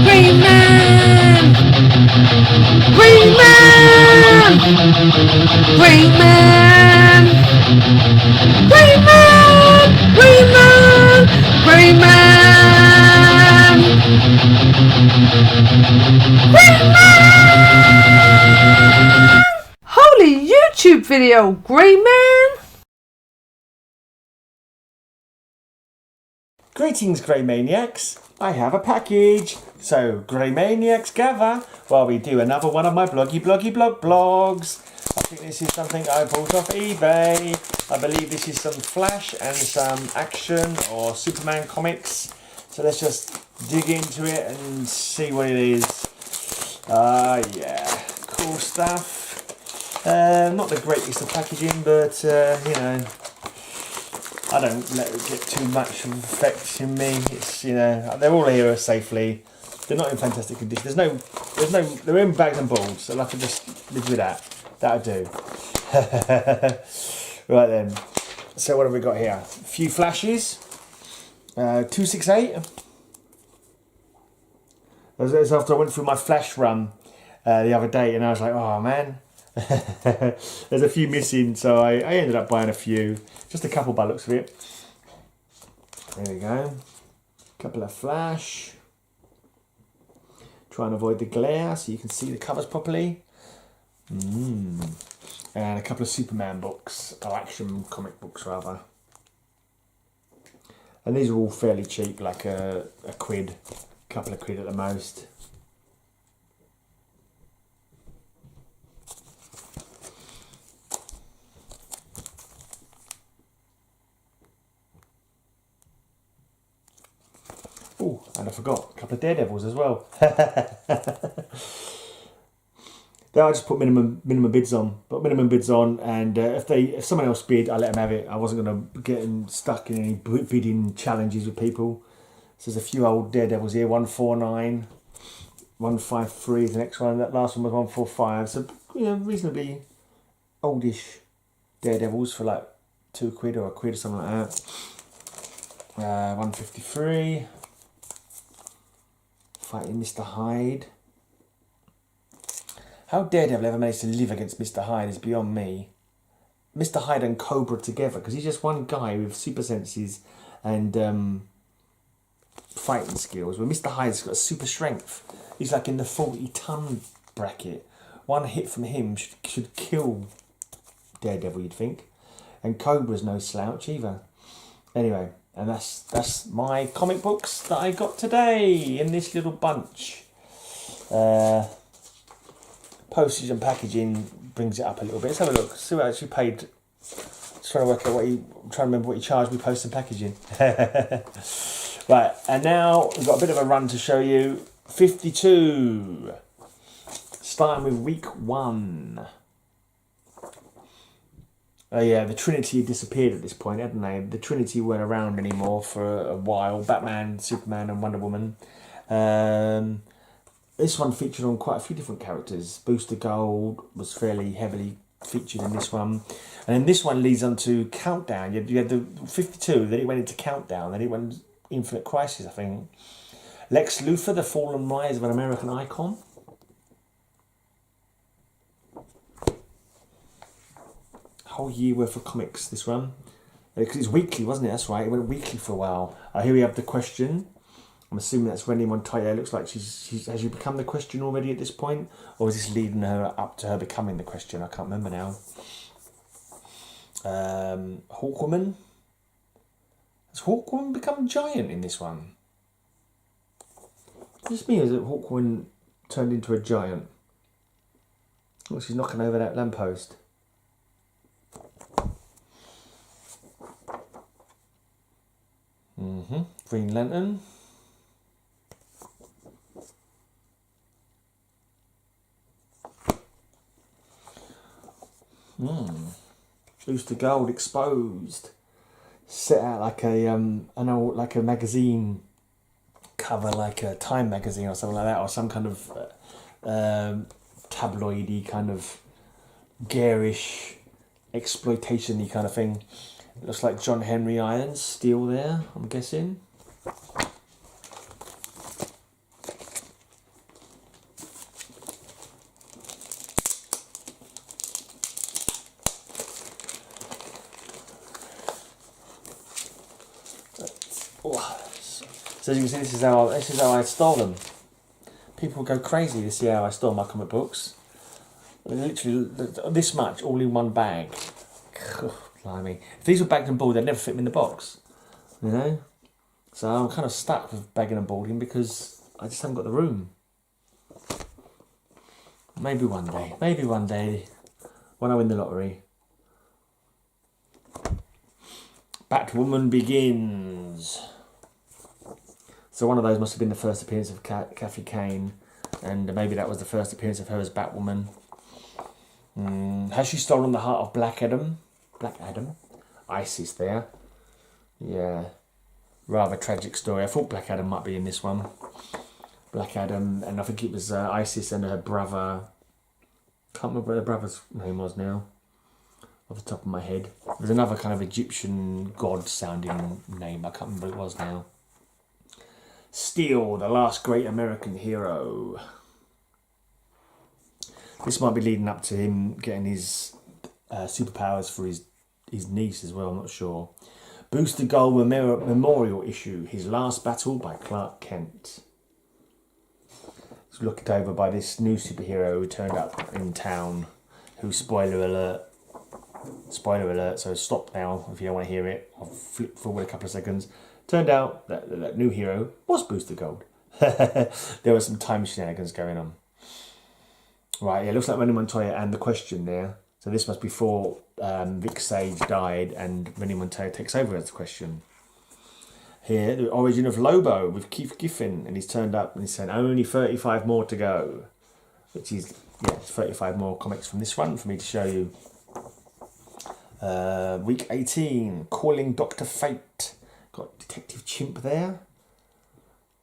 Greyman! Greyman! Greyman! Greyman! Greyman! Greyman! Greyman! Holy YouTube video, Greyman! Greetings, Grey Maniacs. I have a package. So, Grey Maniacs gather while we do another one of my blogs. I think this is something I bought off eBay. I believe this is some Flash and some action or Superman comics. So let's just dig into it and see what it is. Yeah, cool stuff. Not the greatest of packaging, but you know, I don't let it get too much effect in me. It's, you know, they're all here safely. They're not in fantastic condition. They're in bags and balls, so I can just live with that. That'll do. Right then. So what have we got here? A few flashes. 268. That's after I went through my Flash run the other day, and I was like, oh man. There's a few missing, so I ended up buying a few. Just a couple by the looks of it. There we go. Couple of Flash. Try and avoid the glare so you can see the covers properly. And a couple of Superman books, or action comic books rather. And these are all fairly cheap, like a quid, a couple of quid at the most. Oh, and I forgot, a couple of Daredevils as well. I just put minimum bids on. And if someone else bid, I let them have it. I wasn't going to get stuck in any bidding challenges with people. So there's a few old Daredevils here. 149, 153 is the next one. That last one was 145. So, you know, reasonably oldish Daredevils for like 2 quid or a quid or something like that. 153. Fighting Mr. Hyde. How Daredevil ever managed to live against Mr. Hyde is beyond me. Mr. Hyde and Cobra together, because he's just one guy with super senses and fighting skills. Well, Mr. Hyde's got super strength. He's like in the 40-ton bracket. One hit from him should kill Daredevil, you'd think. And Cobra's no slouch either. Anyway, and that's my comic books that I got today in this little bunch. Postage and packaging brings it up a little bit. Let's have a look. See what I actually paid. Just trying to work out I'm trying to remember what he charged me postage and packaging. Right, and now we've got a bit of a run to show you. 52. Starting with week 1. Oh yeah, the Trinity had disappeared at this point, hadn't they? The Trinity weren't around anymore for a while. Batman, Superman and Wonder Woman. This one featured on quite a few different characters. Booster Gold was fairly heavily featured in this one. And then this one leads on to Countdown. You had the 52, then it went into Countdown, then it went Infinite Crisis, I think. Lex Luthor, The Fallen Rise of an American Icon. Whole year worth of comics, this one. Because it's weekly, wasn't it? That's right, it went weekly for a while. Here we have the Question. I'm assuming that's Renee Montoya. It looks like she's has she become the Question already at this point? Or is this leading her up to her becoming the Question? I can't remember now. Hawkwoman. Has Hawkwoman become giant in this one? Is this me, or is it Hawkwoman turned into a giant? Oh, she's knocking over that lamppost. Green Lantern. Booster Gold Exposed. Set out like a like a magazine cover, like a Time magazine or something like that, or some kind of tabloidy kind of garish exploitation-y kind of thing. It looks like John Henry Irons Steel there, I'm guessing. Oh. So as you can see, this is how I stole them. People go crazy to see how I stole my comic books. Literally this much, all in one bag. Blimey. If these were bagged and boarded, they'd never fit them in the box. You know? So I'm kind of stuck with bagging and boarding because I just haven't got the room. Maybe one day, when I win the lottery. Batwoman Begins. So one of those must have been the first appearance of Kathy Kane, and maybe that was the first appearance of her as Batwoman. Has she stolen the heart of Black Adam? ISIS there. Yeah. Rather tragic story. I thought Black Adam might be in this one. Black Adam, and I think it was ISIS and her brother. Can't remember what her brother's name was now, off the top of my head. There's another kind of Egyptian god-sounding name. I can't remember what it was now. Steel, the last great American hero. This might be leading up to him getting his superpowers for his niece as well. I'm not sure. Booster Gold Memorial issue. His last battle by Clark Kent. He's looked over by this new superhero who turned up in town. Who, spoiler alert, so stop now if you don't want to hear it. I'll flip forward a couple of seconds. Turned out that new hero was Booster Gold. There were some time shenanigans going on. Right, yeah, looks like Rennie Montoya and the Question there. So this must be before Vic Sage died and Rennie Montoya takes over as the Question. Here, the origin of Lobo with Keith Giffen, and he's turned up and he's saying only 35 more to go. Which is, yeah, 35 more comics from this one for me to show you. Week 18, Calling Dr. Fate. Got Detective Chimp there.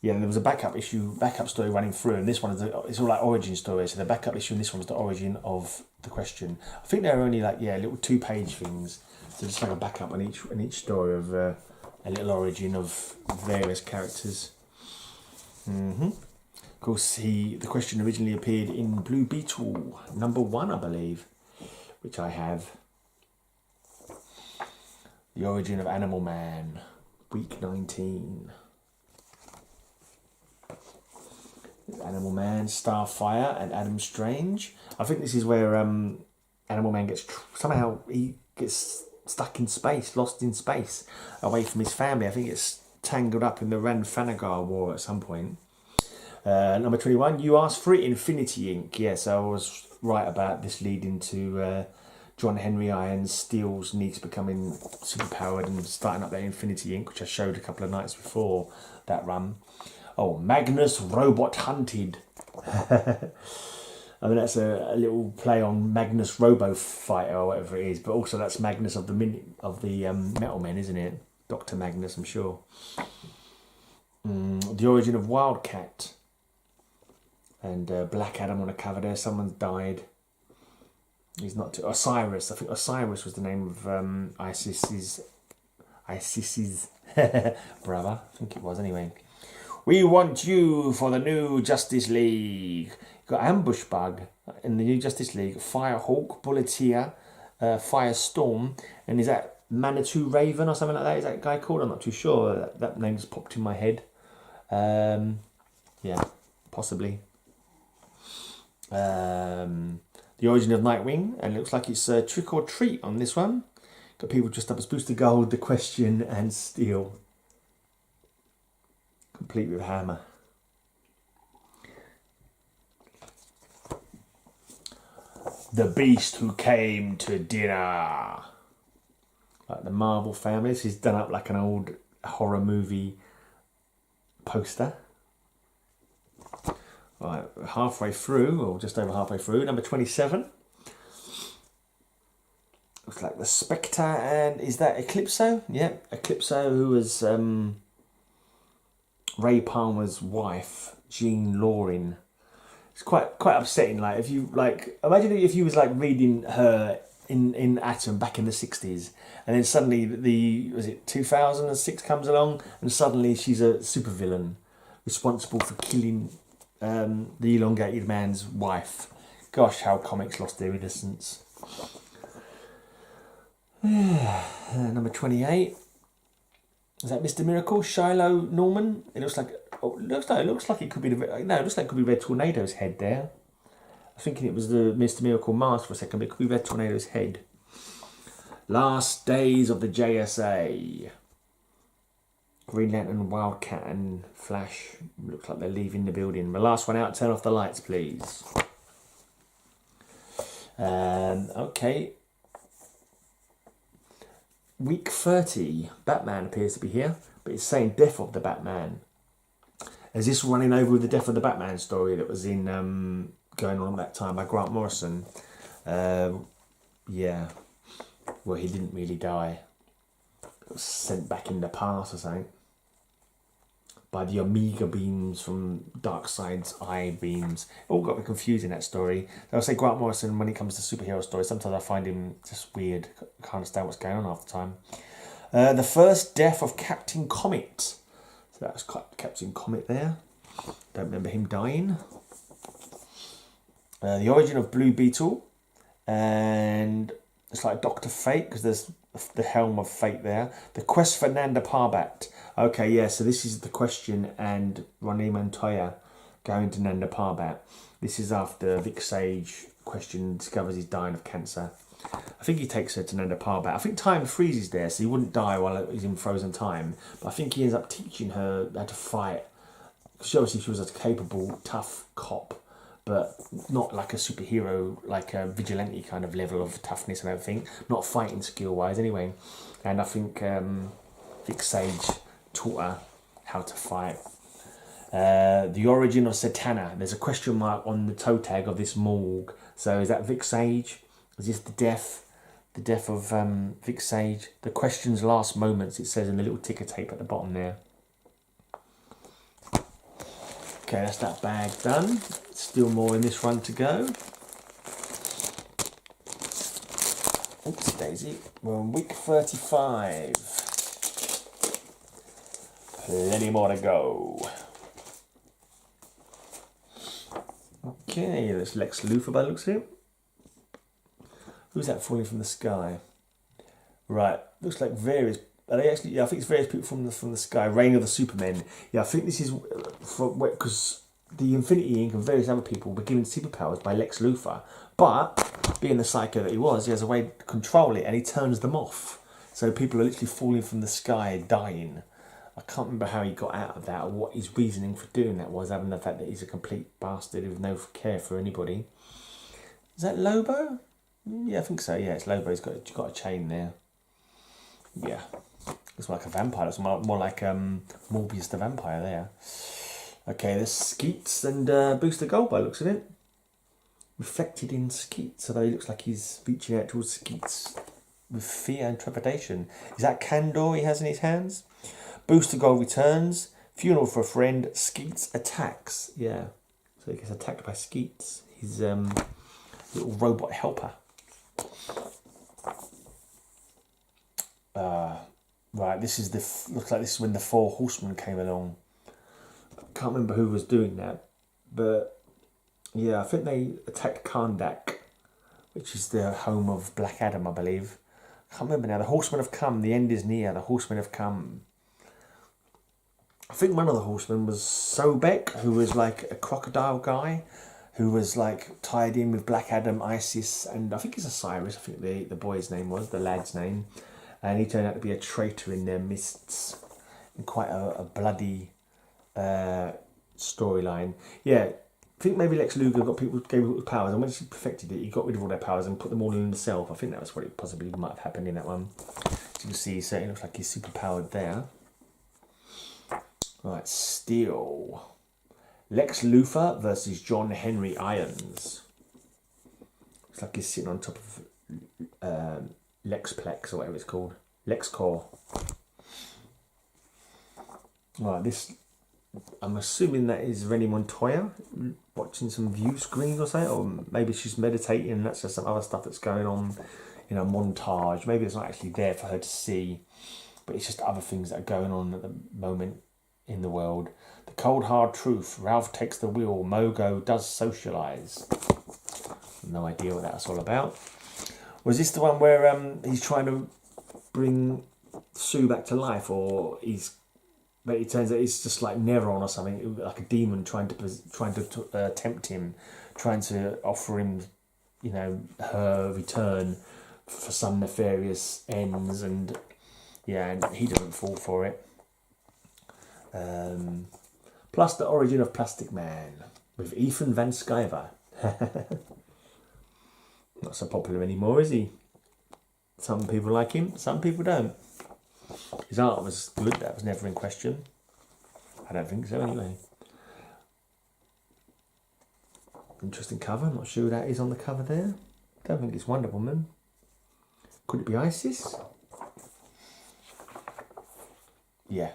Yeah, and there was a backup story running through, and this one it's all like origin stories. So the backup issue in this one was the origin of the Question. I think they were only like little 2-page things, so just like a backup on each story of a little origin of various characters. Of course, the Question originally appeared in Blue Beetle #1, I believe, which I have. The origin of Animal Man, week 19. Animal Man, Starfire, and Adam Strange. I think this is where Animal Man gets he gets stuck in space, lost in space, away from his family. I think it's tangled up in the Ranfanagar War at some point. Number 21, You Asked for It, Infinity Inc. Yes, I was right about this leading to John Henry Irons Steele's niece becoming superpowered and starting up that Infinity Inc., which I showed a couple of nights before that run. Oh, Magnus Robot Hunted. I mean, that's a little play on Magnus Robo Fighter or whatever it is, but also that's Magnus of the Metal Men, isn't it? Dr. Magnus, I'm sure. The origin of Wildcat. And Black Adam on the cover there. Someone's died. He's not Osiris. I think Osiris was the name of Isis's brother. I think it was anyway. We want you for the new Justice League. You've got Ambush Bug in the new Justice League. Firehawk, Bulleteer, Firestorm, and is that Manitou Raven or something like that? Is that guy called? I'm not too sure. That name just popped in my head. Yeah, possibly. The origin of Nightwing, and it looks like it's Trick or Treat on this one. Got people dressed up as Booster Gold, The Question, and Steel. Complete with Hammer. The Beast Who Came to Dinner. Like the Marvel family. This is done up like an old horror movie poster. Right, halfway through, or just over halfway through, number 27. Looks like the Spectre, and is that Eclipso? Yeah, Eclipso, who was Ray Palmer's wife, Jean Loring. It's quite upsetting. Like if you imagine if you was like reading her in Atom back in the 60s, and then suddenly was it 2006 comes along, and suddenly she's a supervillain responsible for killing the elongated man's wife. Gosh, how comics lost their innocence. Number 28. Is that Mr. Miracle? Shiloh Norman? It looks like it looks like it could be it looks like it could be Red Tornado's head there. I was thinking it was the Mr. Miracle mask for a second, but it could be Red Tornado's head. Last days of the JSA. Green Lantern, Wildcat and Flash. Looks like they're leaving the building. The last one out, turn off the lights, please. Okay. Week 30, Batman appears to be here, but it's saying Death of the Batman. Is this running over with the Death of the Batman story that was in going on at that time by Grant Morrison? Yeah. Well, he didn't really die. It was sent back in the past or something. By the Omega beams from Darkseid's eye beams. It all got me confused in that story. I'll say Grant Morrison, when it comes to superhero stories, sometimes I find him just weird. I can't understand what's going on half the time. The first death of Captain Comet. So that was Captain Comet there. Don't remember him dying. The origin of Blue Beetle. And it's like Dr. Fate, because there's the helm of fate there. The quest for Nanda Parbat. Okay, yeah, so this is the question and Ronnie Montoya going to Nanda Parbat. This is after Vic Sage question discovers he's dying of cancer. I think he takes her to Nanda Parbat. I think time freezes there, so he wouldn't die while he's in frozen time. But I think he ends up teaching her how to fight. She obviously she was a capable, tough cop, but not like a superhero, like a vigilante kind of level of toughness and everything. Not fighting skill-wise anyway. And I think Vic Sage taught her how to fight. The origin of Satana. There's a question mark on the toe tag of this morgue. So is that Vic Sage? Is this the death of Vic Sage? The question's last moments, it says in the little ticker tape at the bottom there. Okay, that's that bag done. Still more in this run to go. Oops, Daisy. We're on week 35. Plenty more to go. Okay, that's Lex Luthor by the looks of it. Who's that falling from the sky? Right, looks like various. Are they actually? Yeah, I think it's various people from the sky. Reign of the Supermen. Yeah, I think this is because the Infinity Inc. and various other people were given superpowers by Lex Luthor, but being the psycho that he has a way to control it, and he turns them off. So people are literally falling from the sky, dying. I can't remember how he got out of that or what his reasoning for doing that was, other than the fact that he's a complete bastard with no care for anybody. Is that Lobo? Yeah, I think so. Yeah, it's Lobo. He's got a chain there. Yeah, looks like a vampire. It's more like Morbius the vampire there. Okay, there's Skeets and Booster Gold by the looks of it. Reflected in Skeets, although he looks like he's reaching out towards Skeets with fear and trepidation. Is that Kandor he has in his hands? Booster Gold returns. Funeral for a friend. Skeets attacks. Yeah. So he gets attacked by Skeets. His little robot helper. Right, this is looks like this is when the Four Horsemen came along. I can't remember who was doing that, but yeah, I think they attacked Karnak, which is the home of Black Adam, I believe. I can't remember now. The Horsemen have come. The end is near. The Horsemen have come. I think one of the Horsemen was Sobek, who was like a crocodile guy, who was like tied in with Black Adam, Isis, and I think it's Osiris. I think the boy's name was, the lad's name. And he turned out to be a traitor in their midst. And quite a bloody storyline. Yeah, I think maybe Lex Luthor gave people powers, and when he perfected it, he got rid of all their powers and put them all in himself. I think that was what it possibly might have happened in that one. As you can see, so it looks like he's super powered there. Right, Steel. Lex Luthor versus John Henry Irons. Looks like he's sitting on top of Lexplex or whatever it's called. LexCorp. Right, this, I'm assuming that is Rennie Montoya watching some view screens or something, or maybe she's meditating and that's just some other stuff that's going on in a montage. Maybe it's not actually there for her to see, but it's just other things that are going on at the moment in the world. The cold hard truth. Ralph takes the wheel. Mogo does socialise. No idea what that's all about. Was this the one where he's trying to bring Sue back to life, or but it turns out it's just like Neron or something, like a demon trying to tempt him, trying to offer him, you know, her return for some nefarious ends, and and he doesn't fall for it. Plus the origin of Plastic Man with Ethan Van Sciver. Not so popular anymore, is he? Some people like him, some people don't. His art was good, that was never in question. I don't think so anyway. Interesting cover, I'm not sure who that is on the cover there. Don't think it's Wonder Woman. Could it be Isis? Yeah.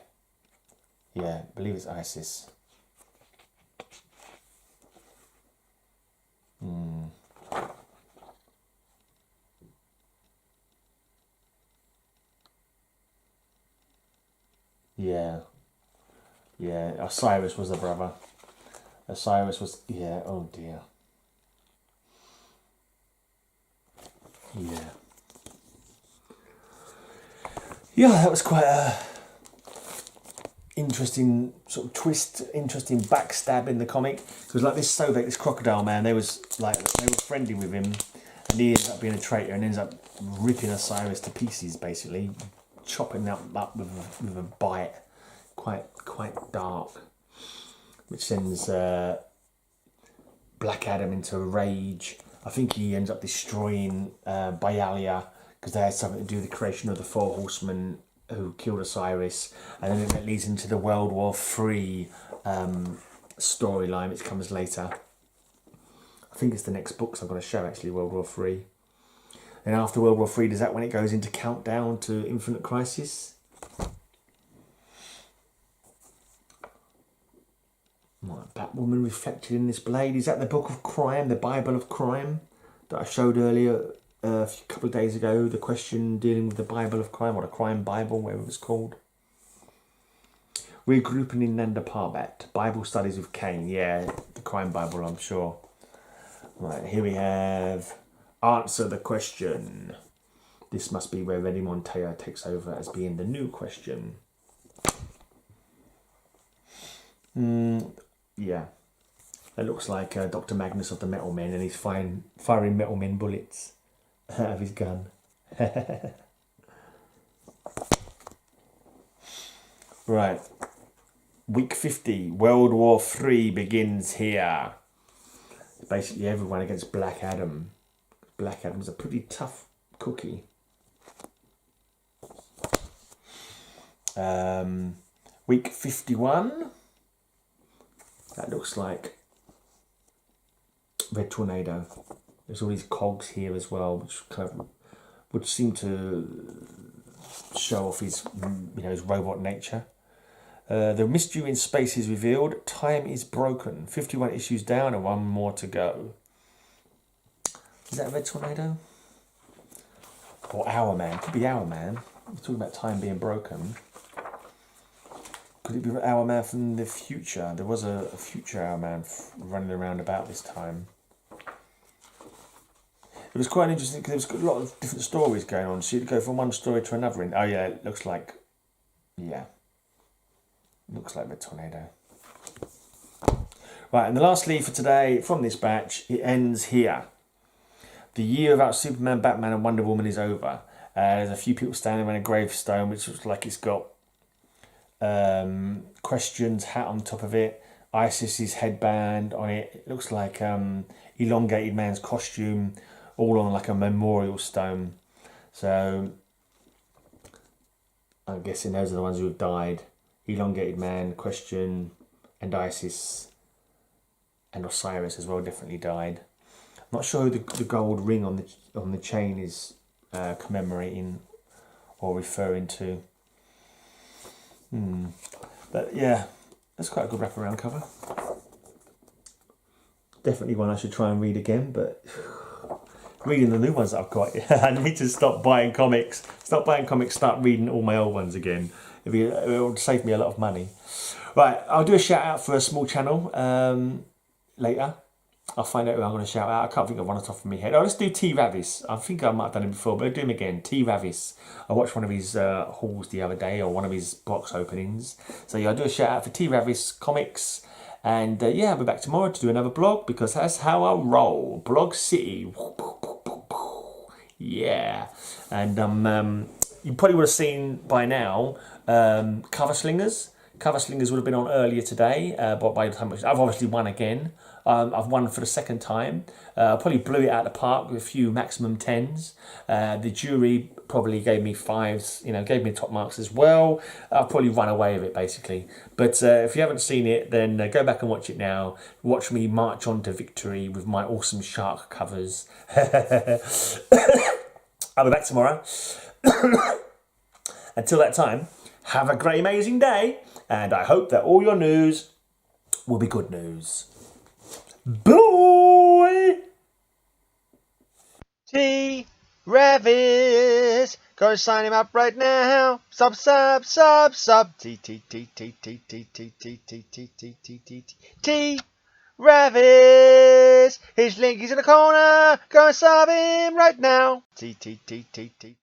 Yeah, I believe it's Isis. Yeah. Yeah, Osiris was the brother. Osiris was, yeah, oh dear. Yeah. Yeah, that was quite a interesting sort of twist, interesting backstab in the comic. It was like this Sobek, this crocodile man, they were friendly with him, and he ends up being a traitor and ends up ripping Osiris to pieces, basically, chopping them up with a bite. Quite dark, which sends Black Adam into a rage. I think he ends up destroying Byalia because they had something to do with the creation of the Four Horsemen who killed Osiris, and then it leads into the World War III storyline, which comes later. I think it's the next books I'm going to show, actually, World War III. And after World War III, is that when it goes into Countdown to Infinite Crisis? Batwoman reflected in this blade. Is that the Book of Crime, the Bible of Crime that I showed earlier a couple of days ago? The question dealing with the Bible of Crime, or the Crime Bible, whatever it was called. Regrouping in Nanda Parbat. Bible Studies with Cain. Yeah, the Crime Bible, I'm sure. Right, here we have Answer the Question. This must be where Reddy Montoya takes over as being the new question. Yeah, it looks like Dr. Magnus of the Metal Men, and he's firing Metal Men bullets out of his gun. Right, week 50, World War III begins here. Basically everyone against Black Adam. Black Adam's a pretty tough cookie. Week 51. That looks like Red Tornado. There's all these cogs here as well, which kind of would seem to show off his, his robot nature. The mystery in space is revealed. Time is broken. 51 issues down and one more to go. Is that Red Tornado? Or Hourman? Could be Hourman. We're talking about time being broken. Could it be Hourman from the future? There was a future Hourman running around about this time. It was quite interesting because there was a lot of different stories going on. So you'd go from one story to another. Oh yeah, it looks like, looks like Red Tornado. Right, and the last lead for today from this batch, it ends here. The year without Superman, Batman and Wonder Woman is over. There's a few people standing around a gravestone, which looks like it's got Question's hat on top of it, Isis's headband on it. It looks like Elongated Man's costume, all on like a memorial stone. So I'm guessing those are the ones who have died. Elongated Man, Question, and Isis, and Osiris as well definitely died. I'm not sure who the gold ring on the chain is commemorating or referring to. But yeah, that's quite a good wraparound cover. Definitely one I should try and read again, but reading the new ones that I've got, I need to stop buying comics. Start reading all my old ones again. It will save me a lot of money. Right, I'll do a shout out for a small channel later. I'll find out who I'm going to shout out. I can't think of one off the top of my head. Oh, let's do T-Ravis. I think I might have done him before, but I'll do him again. T-Ravis. I watched one of his hauls the other day, or one of his box openings. So yeah, I'll do a shout out for T-Ravis Comics. And yeah, I'll be back tomorrow to do another blog, because that's how I roll. Blog City. Yeah. And you probably would have seen by now Cover Slingers. Cover Slingers would have been on earlier today, but by the time I've obviously won again. I've won for the second time. I probably blew it out of the park with a few maximum 10s. The jury probably gave me 5s, gave me top marks as well. I've probably run away with it, basically. But if you haven't seen it, then go back and watch it now. Watch me march on to victory with my awesome shark covers. I'll be back tomorrow. Until that time, have a great, amazing day. And I hope that all your news will be good news. Bye! T-Ravis, go sign him up right now. Sub. T-Ravis, his link is in the corner. Go and sub him right now. T.